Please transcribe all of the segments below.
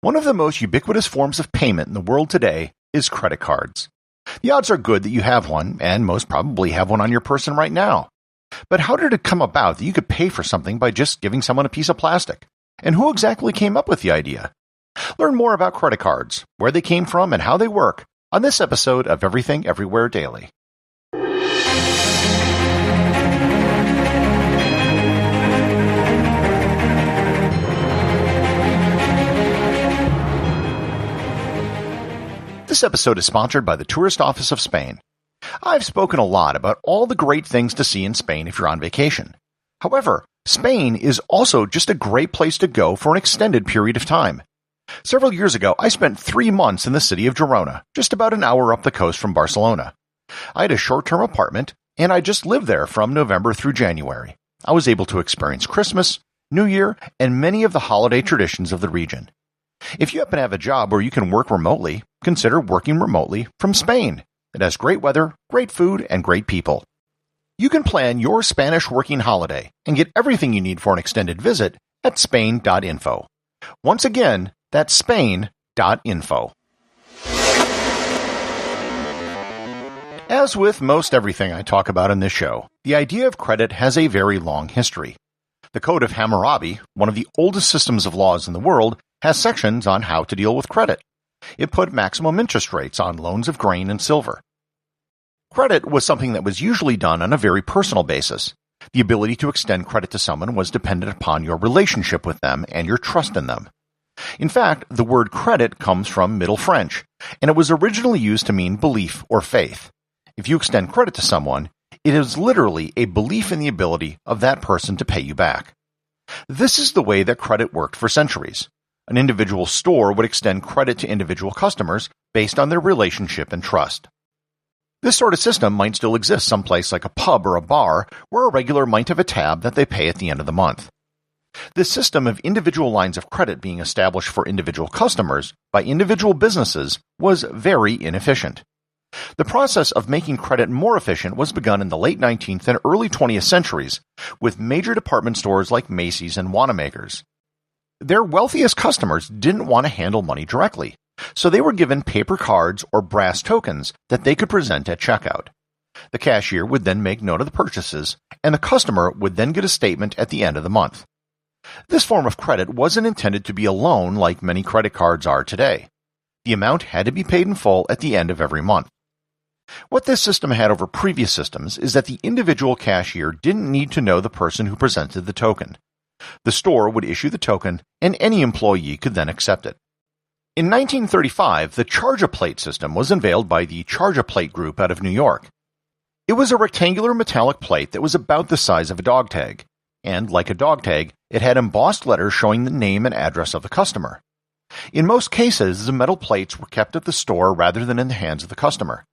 One of the most ubiquitous forms of payment in the world today is credit cards. The odds are good that you have one, and most probably have one on your person right now. But how did it come about that you could pay for something by just giving someone a piece of plastic? And who exactly came up with the idea? Learn more about credit cards, where they came from, and how they work on this episode of Everything Everywhere Daily. This episode is sponsored by the Tourist Office of Spain. I've spoken a lot about all the great things to see in Spain if you're on vacation. However, Spain is also just a great place to go for an extended period of time. Several years ago, I spent 3 months in the city of Girona, just about an hour up the coast from Barcelona. I had a short-term apartment, and I just lived there from November through January. I was able to experience Christmas, New Year, and many of the holiday traditions of the region. If you happen to have a job where you can work remotely, consider working remotely from Spain. It has great weather, great food, and great people. You can plan your Spanish working holiday and get everything you need for an extended visit at Spain.info. Once again, that's Spain.info. As with most everything I talk about in this show, the idea of credit has a very long history. The Code of Hammurabi, one of the oldest systems of laws in the world, has sections on how to deal with credit. It put maximum interest rates on loans of grain and silver. Credit was something that was usually done on a very personal basis. The ability to extend credit to someone was dependent upon your relationship with them and your trust in them. In fact, the word credit comes from Middle French, and it was originally used to mean belief or faith. If you extend credit to someone, it is literally a belief in the ability of that person to pay you back. This is the way that credit worked for centuries. An individual store would extend credit to individual customers based on their relationship and trust. This sort of system might still exist someplace like a pub or a bar where a regular might have a tab that they pay at the end of the month. This system of individual lines of credit being established for individual customers by individual businesses was very inefficient. The process of making credit more efficient was begun in the late 19th and early 20th centuries with major department stores like Macy's and Wanamaker's. Their wealthiest customers didn't want to handle money directly, so they were given paper cards or brass tokens that they could present at checkout. The cashier would then make note of the purchases, and the customer would then get a statement at the end of the month. This form of credit wasn't intended to be a loan like many credit cards are today. The amount had to be paid in full at the end of every month. What this system had over previous systems is that the individual cashier didn't need to know the person who presented the token. The store would issue the token, and any employee could then accept it. In 1935, the Charge-a-Plate system was unveiled by the Charge-a-Plate Group out of New York. It was a rectangular metallic plate that was about the size of a dog tag, and like a dog tag, it had embossed letters showing the name and address of the customer. In most cases, the metal plates were kept at the store rather than in the hands of the customer.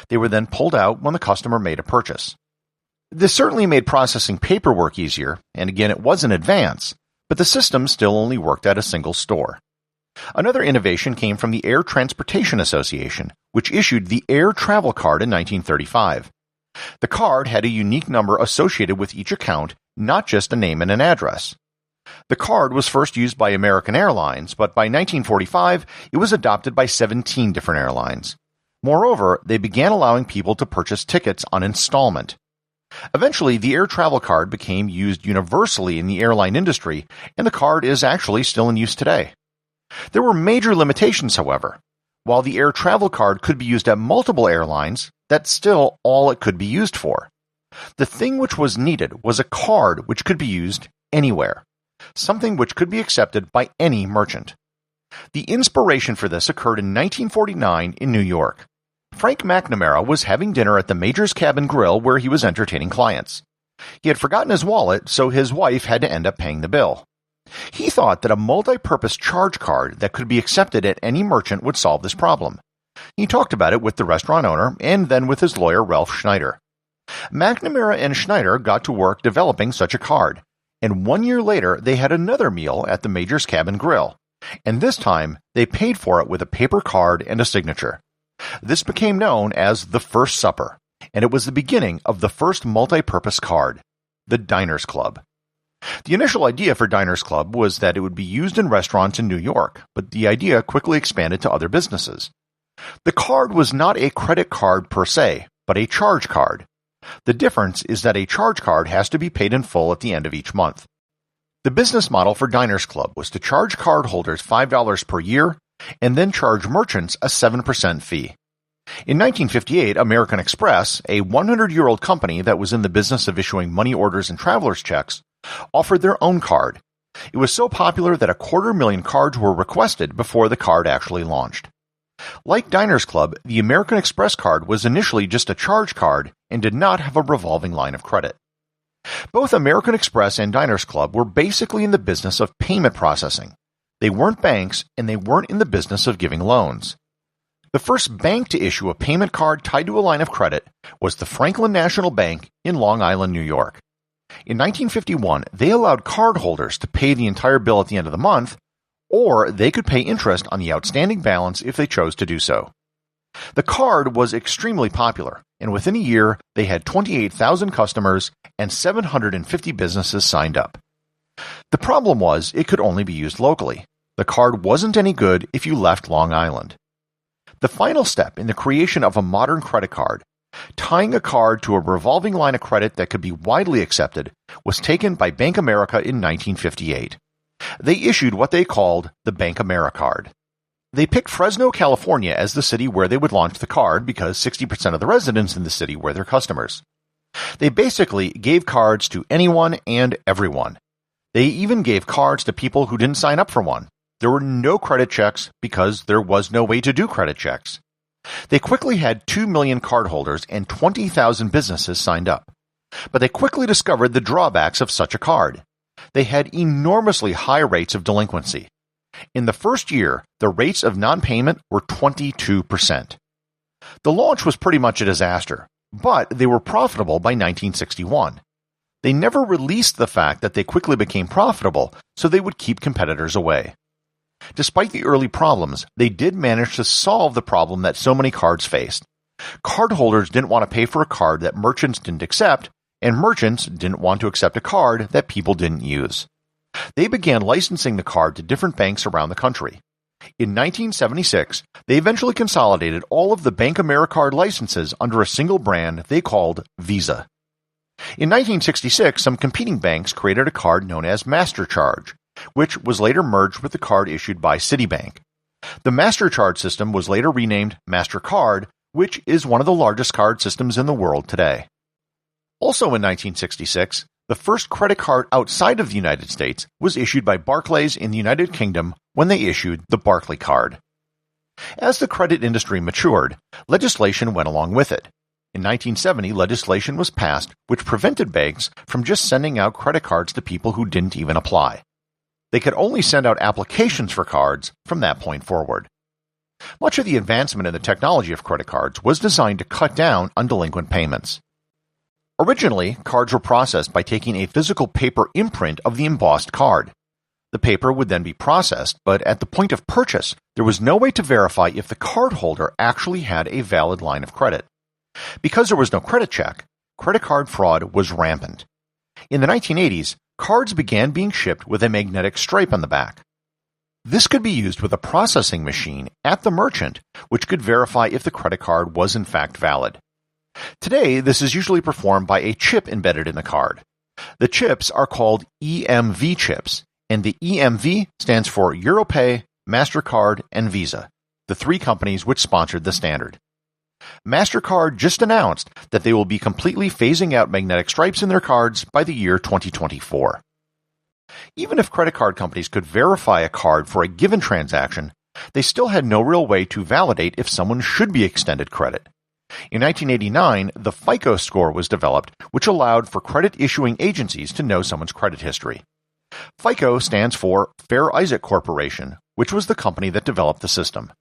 They were then pulled out when the customer made a purchase. This certainly made processing paperwork easier, and again it was an advance, but the system still only worked at a single store. Another innovation came from the Air Transportation Association, which issued the Air Travel Card in 1935. The card had a unique number associated with each account, not just a name and an address. The card was first used by American Airlines, but by 1945 it was adopted by 17 different airlines. Moreover, they began allowing people to purchase tickets on installment. Eventually, the air travel card became used universally in the airline industry, and the card is actually still in use today. There were major limitations, however. While the air travel card could be used at multiple airlines, that's still all it could be used for. The thing which was needed was a card which could be used anywhere, something which could be accepted by any merchant. The inspiration for this occurred in 1949 in New York. Frank McNamara was having dinner at the Major's Cabin Grill where he was entertaining clients. He had forgotten his wallet, so his wife had to end up paying the bill. He thought that a multi-purpose charge card that could be accepted at any merchant would solve this problem. He talked about it with the restaurant owner and then with his lawyer Ralph Schneider. McNamara and Schneider got to work developing such a card, and 1 year later they had another meal at the Major's Cabin Grill, and this time they paid for it with a paper card and a signature. This became known as the First Supper, and it was the beginning of the first multi-purpose card, the Diners Club. The initial idea for Diners Club was that it would be used in restaurants in New York, but the idea quickly expanded to other businesses. The card was not a credit card per se, but a charge card. The difference is that a charge card has to be paid in full at the end of each month. The business model for Diners Club was to charge cardholders $5 per year and then charge merchants a 7% fee. In 1958, American Express, a 100-year-old company that was in the business of issuing money orders and traveler's checks, offered their own card. It was so popular that 250,000 cards were requested before the card actually launched. Like Diners Club, the American Express card was initially just a charge card and did not have a revolving line of credit. Both American Express and Diners Club were basically in the business of payment processing. They weren't banks, and they weren't in the business of giving loans. The first bank to issue a payment card tied to a line of credit was the Franklin National Bank in Long Island, New York. In 1951, they allowed cardholders to pay the entire bill at the end of the month, or they could pay interest on the outstanding balance if they chose to do so. The card was extremely popular, and within a year, they had 28,000 customers and 750 businesses signed up. The problem was it could only be used locally. The card wasn't any good if you left Long Island. The final step in the creation of a modern credit card, tying a card to a revolving line of credit that could be widely accepted, was taken by Bank America in 1958. They issued what they called the Bank Americard. They picked Fresno, California as the city where they would launch the card because 60% of the residents in the city were their customers. They basically gave cards to anyone and everyone. They even gave cards to people who didn't sign up for one. There were no credit checks because there was no way to do credit checks. They quickly had 2 million cardholders and 20,000 businesses signed up. But they quickly discovered the drawbacks of such a card. They had enormously high rates of delinquency. In the first year, the rates of non-payment were 22%. The launch was pretty much a disaster, but they were profitable by 1961. They never released the fact that they quickly became profitable, so they would keep competitors away. Despite the early problems, they did manage to solve the problem that so many cards faced. Cardholders didn't want to pay for a card that merchants didn't accept, and merchants didn't want to accept a card that people didn't use. They began licensing the card to different banks around the country. In 1976, they eventually consolidated all of the Bank Americard licenses under a single brand they called Visa. In 1966, some competing banks created a card known as Mastercard, which was later merged with the card issued by Citibank. The Mastercard system was later renamed Mastercard, which is one of the largest card systems in the world today. Also in 1966, the first credit card outside of the United States was issued by Barclays in the United Kingdom when they issued the Barclay card. As the credit industry matured, legislation went along with it. In 1970, legislation was passed which prevented banks from just sending out credit cards to people who didn't even apply. They could only send out applications for cards from that point forward. Much of the advancement in the technology of credit cards was designed to cut down on delinquent payments. Originally, cards were processed by taking a physical paper imprint of the embossed card. The paper would then be processed, but at the point of purchase, there was no way to verify if the cardholder actually had a valid line of credit. Because there was no credit check, credit card fraud was rampant. In the 1980s, cards began being shipped with a magnetic stripe on the back. This could be used with a processing machine at the merchant, which could verify if the credit card was in fact valid. Today, this is usually performed by a chip embedded in the card. The chips are called EMV chips, and the EMV stands for Europay, Mastercard, and Visa, the three companies which sponsored the standard. Mastercard just announced that they will be completely phasing out magnetic stripes in their cards by the year 2024. Even if credit card companies could verify a card for a given transaction, they still had no real way to validate if someone should be extended credit. In 1989, the FICO score was developed, which allowed for credit issuing agencies to know someone's credit history. FICO stands for Fair Isaac Corporation, which was the company that developed the system.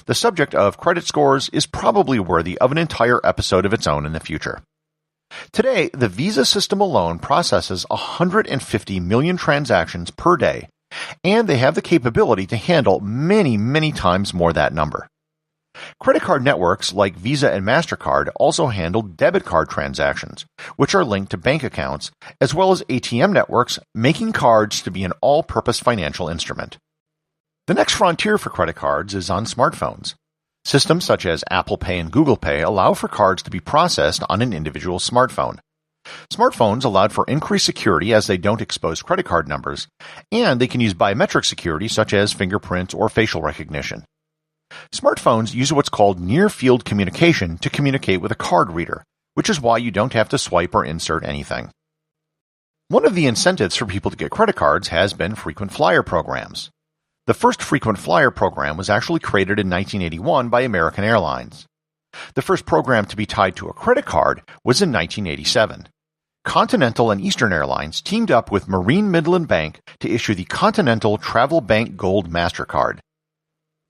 The subject of credit scores is probably worthy of an entire episode of its own in the future. Today, the Visa system alone processes 150 million transactions per day, and they have the capability to handle many, many times more that number. Credit card networks like Visa and Mastercard also handle debit card transactions, which are linked to bank accounts, as well as ATM networks, making cards to be an all-purpose financial instrument. The next frontier for credit cards is on smartphones. Systems such as Apple Pay and Google Pay allow for cards to be processed on an individual smartphone. Smartphones allowed for increased security as they don't expose credit card numbers, and they can use biometric security such as fingerprint or facial recognition. Smartphones use what's called near-field communication to communicate with a card reader, which is why you don't have to swipe or insert anything. One of the incentives for people to get credit cards has been frequent flyer programs. The first frequent flyer program was actually created in 1981 by American Airlines. The first program to be tied to a credit card was in 1987. Continental and Eastern Airlines teamed up with Marine Midland Bank to issue the Continental Travel Bank Gold Mastercard.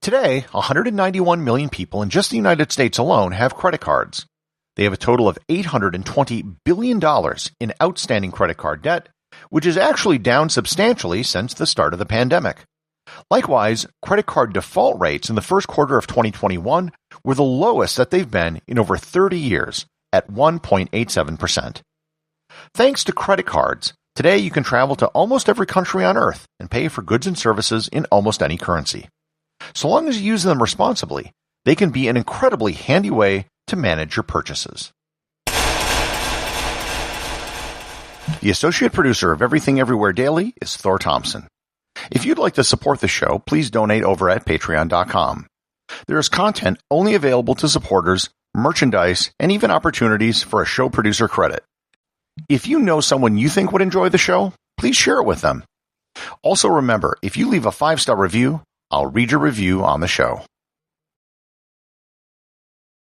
Today, 191 million people in just the United States alone have credit cards. They have a total of $820 billion in outstanding credit card debt, which is actually down substantially since the start of the pandemic. Likewise, credit card default rates in the first quarter of 2021 were the lowest that they've been in over 30 years, at 1.87%. Thanks to credit cards, today you can travel to almost every country on Earth and pay for goods and services in almost any currency. So long as you use them responsibly, they can be an incredibly handy way to manage your purchases. The associate producer of Everything Everywhere Daily is Thor Thomsen. If you'd like to support the show, please donate over at patreon.com. There is content only available to supporters, merchandise, and even opportunities for a show producer credit. If you know someone you think would enjoy the show, please share it with them. Also remember, if you leave a 5-star review, I'll read your review on the show.